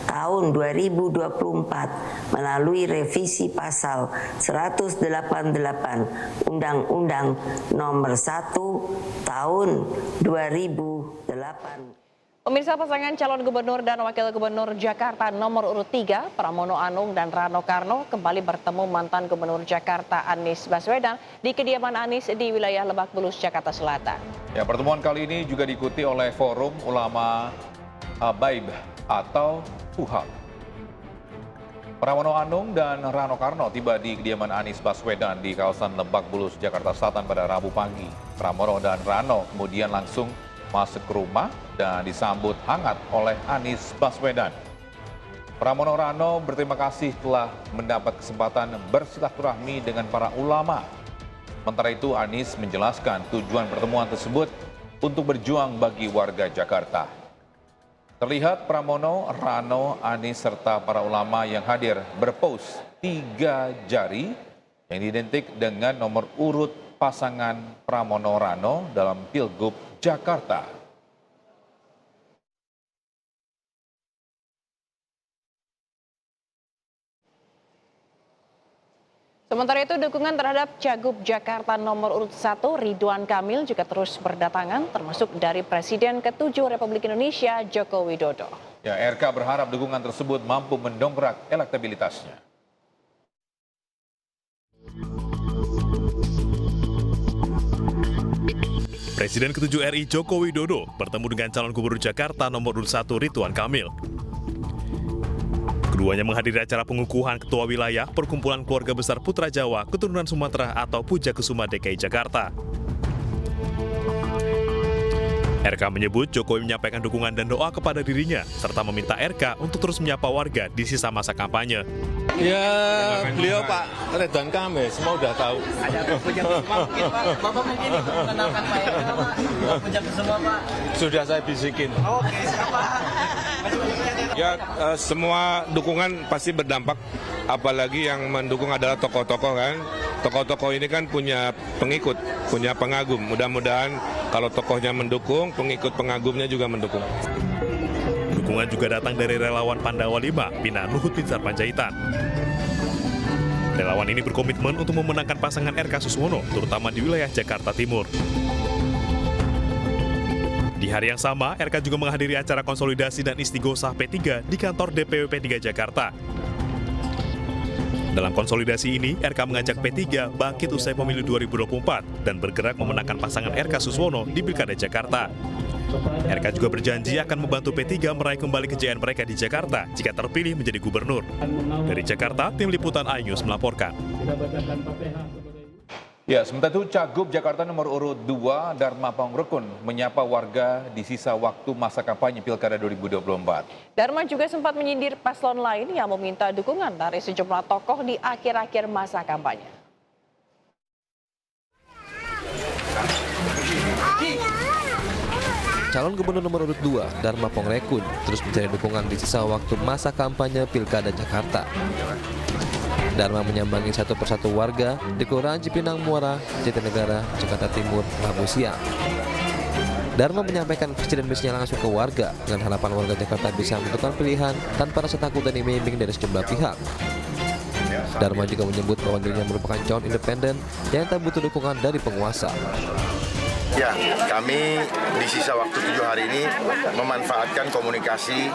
tahun 2024 melalui revisi pasal 188 Undang-Undang Nomor 1 Tahun 2008. Pemirsa, pasangan calon gubernur dan wakil gubernur Jakarta nomor urut 3, Pramono Anung dan Rano Karno kembali bertemu mantan gubernur Jakarta Anies Baswedan di kediaman Anies di wilayah Lebak Bulus, Jakarta Selatan. Ya, pertemuan kali ini juga diikuti oleh Forum Ulama Habaib atau FUHAB. Pramono Anung dan Rano Karno tiba di kediaman Anies Baswedan di kawasan Lebak Bulus, Jakarta Selatan pada Rabu pagi. Pramono dan Rano kemudian langsung masuk ke rumah dan disambut hangat oleh Anies Baswedan. Pramono Rano berterima kasih telah mendapat kesempatan bersilaturahmi dengan para ulama. Sementara itu Anies menjelaskan tujuan pertemuan tersebut untuk berjuang bagi warga Jakarta. Terlihat Pramono, Rano, Anies serta para ulama yang hadir berpose 3 jari yang identik dengan nomor urut pasangan Pramono Rano dalam Pilgub Jakarta. Sementara itu, dukungan terhadap Cagup Jakarta nomor urut 1 Ridwan Kamil juga terus berdatangan, termasuk dari Presiden ke-7 Republik Indonesia Joko Widodo. Ya, RK berharap dukungan tersebut mampu mendongkrak elektabilitasnya. Presiden ke-7 RI Joko Widodo bertemu dengan calon gubernur Jakarta nomor urut 1 Ridwan Kamil. Keduanya menghadiri acara pengukuhan Ketua Wilayah Perkumpulan Keluarga Besar Putra Jawa Keturunan Sumatera atau Puja Kesuma DKI Jakarta. RK menyebut Jokowi menyampaikan dukungan dan doa kepada dirinya, serta meminta RK untuk terus menyapa warga di sisa masa kampanye. Ya, beliau Pak Ridwan Kamil, semua udah tahu. Ada Puja Kesuma mungkin Pak, Bapak mungkin mengenalkan Pak RK Pak, Puja Kesuma Pak. Sudah saya bisikin. Oke, siapa? Ya, semua dukungan pasti berdampak, apalagi yang mendukung adalah tokoh-tokoh kan. Tokoh-tokoh ini kan punya pengikut, punya pengagum. Mudah-mudahan kalau tokohnya mendukung, pengikut pengagumnya juga mendukung. Dukungan juga datang dari relawan Pandawa 5, Bina Luhut Binsar Panjaitan. Relawan ini berkomitmen untuk memenangkan pasangan RK Suswono, terutama di wilayah Jakarta Timur. Di hari yang sama, RK juga menghadiri acara konsolidasi dan istighosah P3 di kantor DPW P3 Jakarta. Dalam konsolidasi ini, RK mengajak P3 bangkit usai pemilu 2024 dan bergerak memenangkan pasangan RK Suswono di Pilkada Jakarta. RK juga berjanji akan membantu P3 meraih kembali kejayaan mereka di Jakarta jika terpilih menjadi gubernur. Dari Jakarta, tim liputan iNews melaporkan. Ya, sementara itu Cagup Jakarta nomor urut 2 Dharma Pangrekun menyapa warga di sisa waktu masa kampanye Pilkada 2024. Dharma juga sempat menyindir paslon lain yang meminta dukungan dari sejumlah tokoh di akhir-akhir masa kampanye. Calon gubernur nomor urut 2, Dharma Pangrekun, terus mencari dukungan di sisa waktu masa kampanye Pilkada Jakarta. Dharma menyambangi satu persatu warga di Kelurahan Cipinang Muara, Jatinegara, Jakarta Timur, Rabu siang. Dharma menyampaikan visi dan misinya langsung ke warga dengan harapan warga Jakarta bisa menentukan pilihan tanpa rasa takut dan iming-iming dari sejumlah pihak. Dharma juga menyebut bahwa dirinya merupakan calon independen yang tak butuh dukungan dari penguasa. Ya, kami di sisa waktu 7 hari ini memanfaatkan komunikasi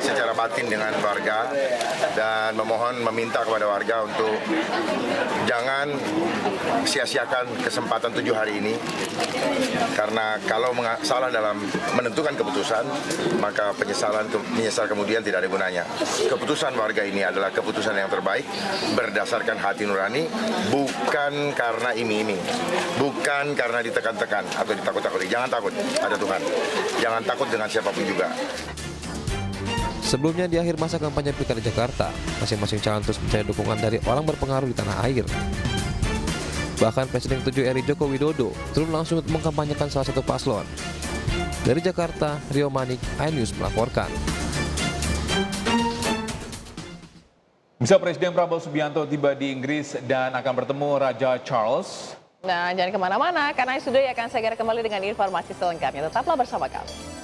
secara batin dengan warga dan meminta kepada warga untuk jangan sia-siakan kesempatan 7 hari ini, karena kalau salah dalam menentukan keputusan, maka menyesal kemudian tidak ada gunanya. Keputusan warga ini adalah keputusan yang terbaik berdasarkan hati nurani, bukan karena iming-iming, bukan karena ditekan-tekan atau ditakut-takuti. Jangan takut, ada Tuhan. Jangan takut dengan siapapun juga. Sebelumnya di akhir masa kampanye Pilkada Jakarta, masing-masing calon terus mencari dukungan dari orang berpengaruh di tanah air. Bahkan Presiden ke-7 RI Joko Widodo turun langsung untuk mengkampanyekan salah satu paslon. Dari Jakarta, Rio Manik, iNews melaporkan. Bisa Presiden Prabowo Subianto tiba di Inggris dan akan bertemu Raja Charles. Nah, jangan kemana-mana, karena sudah akan segera kembali dengan informasi selengkapnya. Tetaplah bersama kami.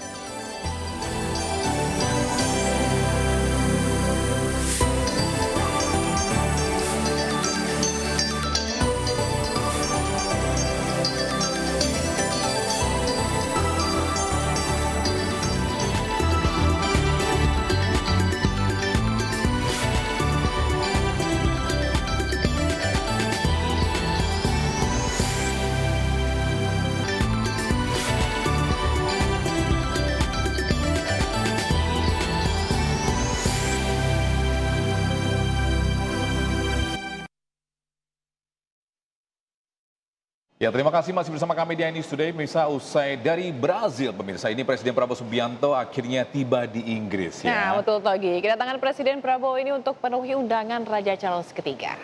Ya, terima kasih masih bersama kami di iNews Today. Pemirsa, usai dari Brazil, pemirsa, ini Presiden Prabowo Subianto akhirnya tiba di Inggris. Ya. Nah, betul Togi. Kedatangan Presiden Prabowo ini untuk penuhi undangan Raja Charles III.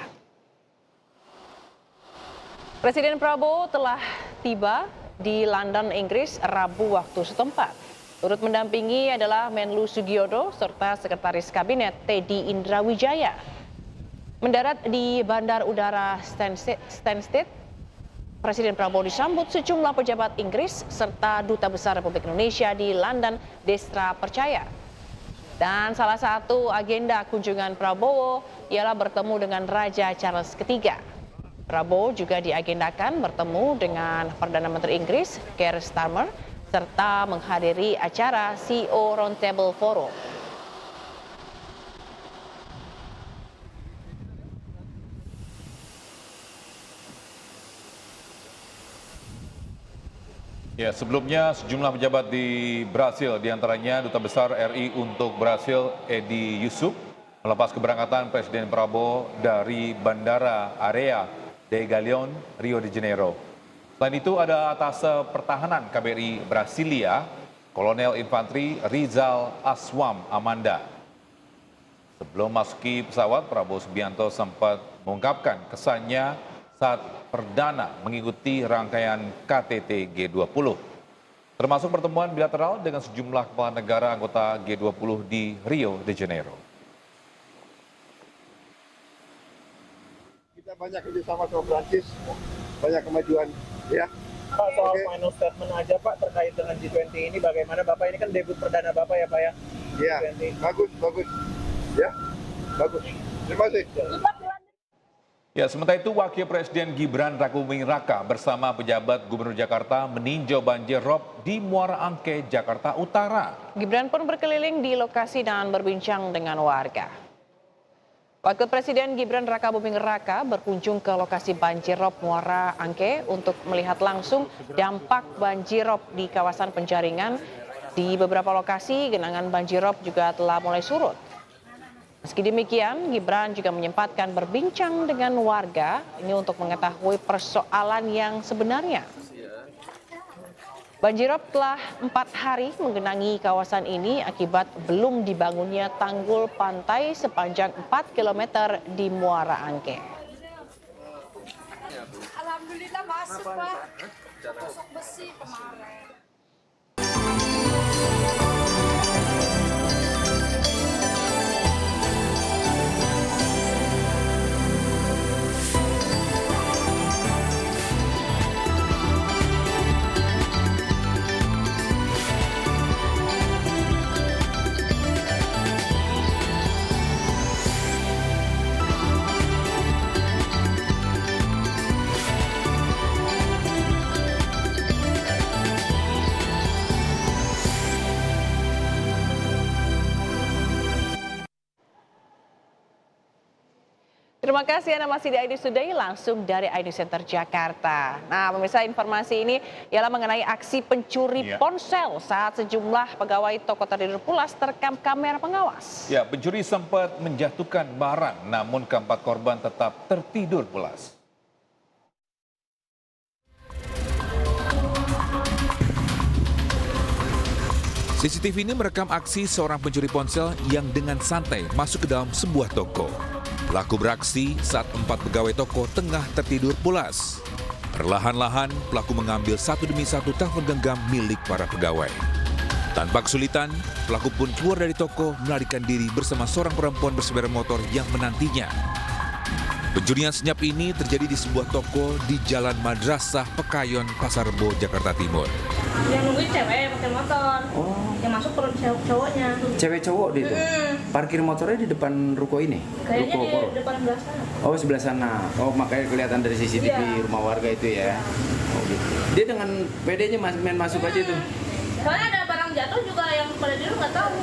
Presiden Prabowo telah tiba di London, Inggris, Rabu waktu setempat. Turut mendampingi adalah Menlu Sugiono serta Sekretaris Kabinet Teddy Indrawijaya. Mendarat di Bandar Udara Stansted, Presiden Prabowo disambut sejumlah pejabat Inggris serta Duta Besar Republik Indonesia di London, Destra Percaya. Dan salah satu agenda kunjungan Prabowo ialah bertemu dengan Raja Charles III. Prabowo juga diagendakan bertemu dengan Perdana Menteri Inggris, Keir Starmer, serta menghadiri acara CEO Roundtable Forum. Ya, sebelumnya sejumlah pejabat di Brasil, diantaranya Duta Besar RI untuk Brasil, Edi Yusuf, melepas keberangkatan Presiden Prabowo dari Bandara Area de Galeão, Rio de Janeiro. Selain itu ada Atase Pertahanan KBRI Brasilia, Kolonel Infanteri Rizal Aswam Amanda. Sebelum masuki pesawat, Prabowo Subianto sempat mengungkapkan kesannya saat perdana mengikuti rangkaian KTT G20, termasuk pertemuan bilateral dengan sejumlah kepala negara anggota G20 di Rio de Janeiro. Kita banyak kerjasama sama Prancis, banyak kemajuan, ya. Pak, soal final statement aja Pak terkait dengan G20 ini, bagaimana Bapak ini kan debut perdana Bapak ya Pak ya? Iya, bagus, ya, bagus. Terima kasih. Ya, sementara itu Wakil Presiden Gibran Rakabuming Raka bersama pejabat Gubernur Jakarta meninjau banjir rob di Muara Angke, Jakarta Utara. Gibran pun berkeliling di lokasi dan berbincang dengan warga. Wakil Presiden Gibran Rakabuming Raka berkunjung ke lokasi banjir rob Muara Angke untuk melihat langsung dampak banjir rob di kawasan Penjaringan. Di beberapa lokasi genangan banjir rob juga telah mulai surut. Meski demikian, Gibran juga menyempatkan berbincang dengan warga ini untuk mengetahui persoalan yang sebenarnya. Banjirop telah 4 hari menggenangi kawasan ini akibat belum dibangunnya tanggul pantai sepanjang 4 km di Muara Angke. Alhamdulillah masuk Pak, tusuk besi kemarin. Terima kasih Anda masih di iNews Today langsung dari iNews Center Jakarta. Nah, pemirsa, informasi ini ialah mengenai aksi pencuri ponsel saat sejumlah pegawai toko tertidur pulas terekam kamera pengawas. Ya, pencuri sempat menjatuhkan barang, namun keempat korban tetap tertidur pulas. CCTV ini merekam aksi seorang pencuri ponsel yang dengan santai masuk ke dalam sebuah toko. Pelaku beraksi saat 4 pegawai toko tengah tertidur pulas. Perlahan-lahan, pelaku mengambil satu demi satu telepon genggam milik para pegawai. Tanpa kesulitan, pelaku pun keluar dari toko melarikan diri bersama seorang perempuan bersepeda motor yang menantinya. Pencurian senyap ini terjadi di sebuah toko di Jalan Madrasah Pekayon, Pasar Rebo, Jakarta Timur. Yang nungguin cewek pakai motor. Yang masuk perut cowoknya. Cewek cowok di itu? Parkir motornya di depan ruko ini? Kayaknya ruko di depan sebelah sana. Oh, sebelah sana. Oh, makanya kelihatan dari CCTV rumah warga itu ya. Oh, gitu. Dia dengan PD-nya main masuk aja tuh. Soalnya ada barang jatuh juga yang pada dulu nggak tahu.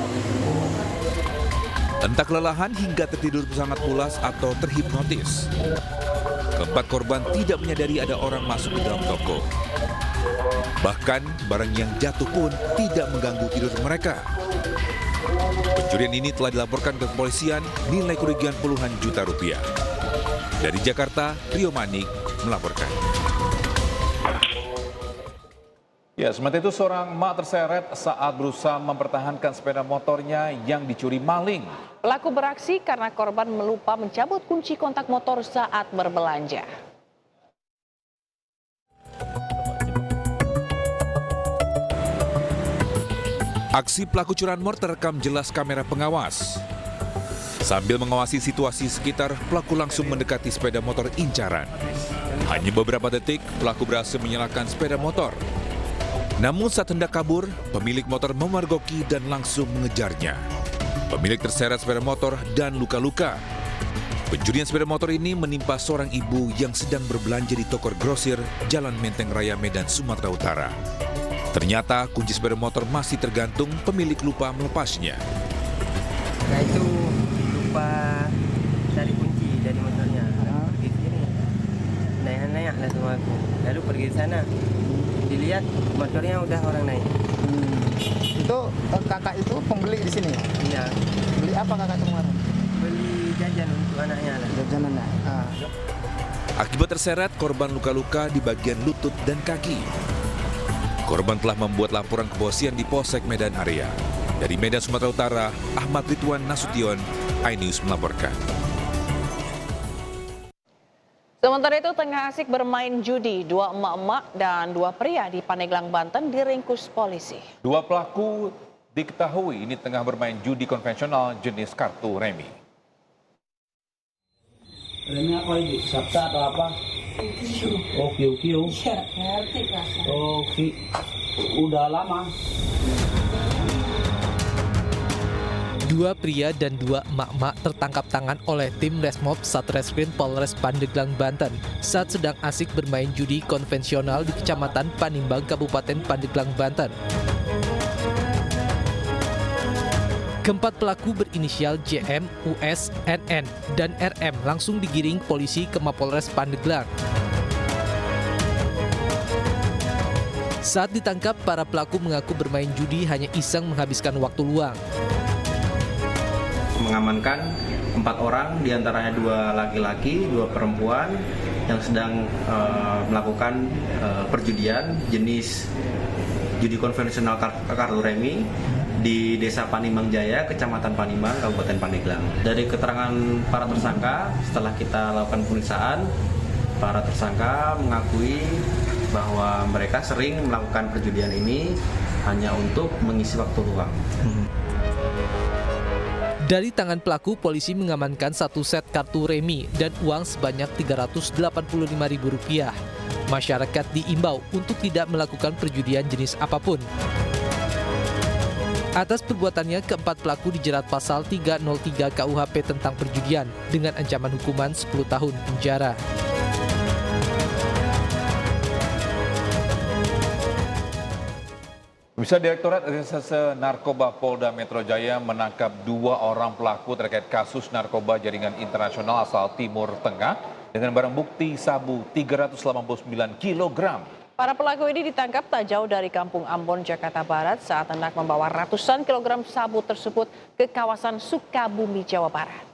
Entah kelelahan hingga tertidur sangat pulas atau terhipnotis. Keempat korban tidak menyadari ada orang masuk ke dalam toko. Bahkan barang yang jatuh pun tidak mengganggu tidur mereka. Pencurian ini telah dilaporkan ke kepolisian, nilai kerugian puluhan juta rupiah. Dari Jakarta, Rio Manik melaporkan. Ya, sementara itu seorang emak terseret saat berusaha mempertahankan sepeda motornya yang dicuri maling. Pelaku beraksi karena korban melupa mencabut kunci kontak motor saat berbelanja. Aksi pelaku curanmor terekam jelas kamera pengawas. Sambil mengawasi situasi sekitar, pelaku langsung mendekati sepeda motor incaran. Hanya beberapa detik, pelaku berhasil menyalakan sepeda motor. Namun saat hendak kabur, pemilik motor memergoki dan langsung mengejarnya. Pemilik terseret sepeda motor dan luka-luka. Pencurian sepeda motor ini menimpa seorang ibu yang sedang berbelanja di toko grosir Jalan Menteng Raya, Medan, Sumatera Utara. Ternyata kunci sepeda motor masih tergantung, pemilik lupa melepasnya. Nah itu lupa cari kunci dari motornya. Pergi sini, naik lah sama aku. Lalu pergi sana, dilihat motornya udah orang naik. Itu kakak itu pembeli di sini? Iya. Beli apa kakak kemarin? Beli jajan untuk anaknya lah. Jajanannya. Akibat terseret, korban luka-luka di bagian lutut dan kaki. Korban telah membuat laporan kepolisian di Polsek Medan Area. Dari Medan, Sumatera Utara, Ahmad Ridwan Nasution, iNews melaporkan. Sementara itu tengah asik bermain judi, 2 emak-emak dan 2 pria di Pandeglang, Banten diringkus polisi. 2 pelaku diketahui ini tengah bermain judi konvensional jenis kartu remi. Remi apa ibu? Sabta atau apa? Oh, kiu-kiu. Oh, udah lama. 2 pria dan 2 emak-emak tertangkap tangan oleh tim Resmob Satreskrim Polres Pandeglang, Banten saat sedang asik bermain judi konvensional di Kecamatan Panimbang, Kabupaten Pandeglang, Banten. Keempat pelaku berinisial JM, US, NN, dan RM langsung digiring polisi ke Mapolres Pandeglang. Saat ditangkap, para pelaku mengaku bermain judi hanya iseng menghabiskan waktu luang. Mengamankan 4 orang, diantaranya 2 laki-laki, 2 perempuan yang sedang melakukan perjudian jenis judi konvensional kartu remi di Desa Panimbang Jaya, Kecamatan Panimbang, Kabupaten Pandeglang. Dari keterangan para tersangka, setelah kita lakukan pemeriksaan, para tersangka mengakui bahwa mereka sering melakukan perjudian ini hanya untuk mengisi waktu luang. Dari tangan pelaku, polisi mengamankan 1 set kartu remi dan uang sebanyak Rp385.000. Masyarakat diimbau untuk tidak melakukan perjudian jenis apapun. Atas perbuatannya, keempat pelaku dijerat pasal 303 KUHP tentang perjudian dengan ancaman hukuman 10 tahun penjara. Pemirsa, Direktorat Reserse Narkoba Polda Metro Jaya menangkap 2 orang pelaku terkait kasus narkoba jaringan internasional asal Timur Tengah dengan barang bukti sabu 389 kg. Para pelaku ini ditangkap tak jauh dari Kampung Ambon, Jakarta Barat saat hendak membawa ratusan kilogram sabu tersebut ke kawasan Sukabumi, Jawa Barat.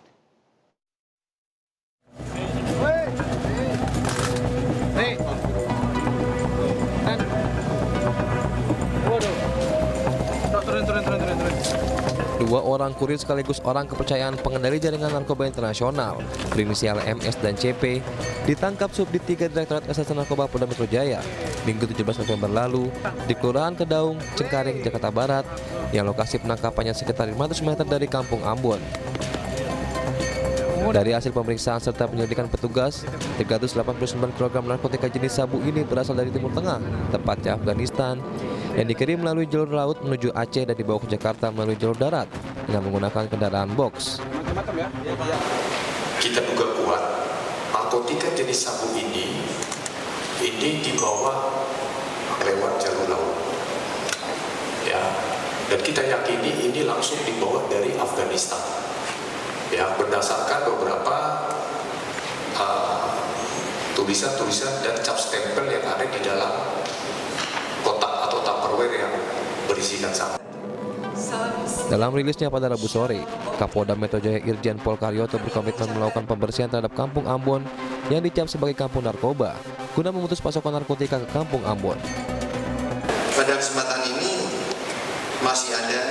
Dua orang kurir sekaligus orang kepercayaan pengendali jaringan narkoba internasional berinisial MS dan CP ditangkap Subdit 3 Direktorat Reserse Narkoba Polda Metro Jaya Minggu 17 November lalu di Kelurahan Kedaung, Cengkareng, Jakarta Barat yang lokasi penangkapannya sekitar 500 meter dari Kampung Ambon. Dari hasil pemeriksaan serta penyelidikan petugas, 389 kg narkotika jenis sabu ini berasal dari Timur Tengah, tepatnya Afghanistan, yang dikirim melalui jalur laut menuju Aceh dan dibawa ke Jakarta melalui jalur darat dengan menggunakan kendaraan box. Kita duga kuat narkotika jenis sabu ini dibawa lewat jalur laut, ya, dan kita yakini ini langsung dibawa dari Afghanistan, ya, berdasarkan beberapa tulisan-tulisan dan cap stempel yang ada di dalam kotak atau tupperware yang berisikan sabu. Dalam rilisnya pada Rabu sore, Kapolda Metro Jaya Irjen Pol Karyoto berkomitmen melakukan pembersihan terhadap Kampung Ambon yang dicap sebagai kampung narkoba guna memutus pasokan narkotika ke Kampung Ambon. Pada kesempatan ini masih ada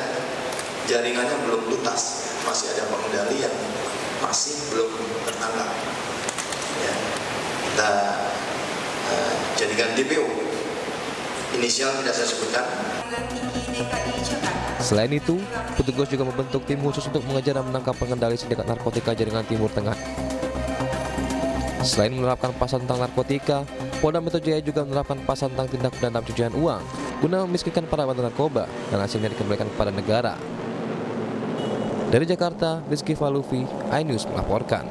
jaringannya belum tuntas, masih ada pengendali yang masih belum tertangkap. Ya, kita jadikan DPO. Inisial tidak saya sebutkan. Selain itu, petugas juga membentuk tim khusus untuk mengejar dan menangkap pengendali sindikat narkotika jaringan Timur Tengah. Selain menerapkan pasal tentang narkotika, Polda Metro Jaya juga menerapkan pasal tentang tindak pidana pencucian uang guna memiskinkan para bandar narkoba dan hasilnya dikembalikan kepada negara. Dari Jakarta, Rizky Falufi, iNews melaporkan.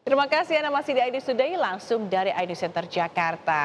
Terima kasih Anda masih di iNews Today langsung dari iNews Center Jakarta.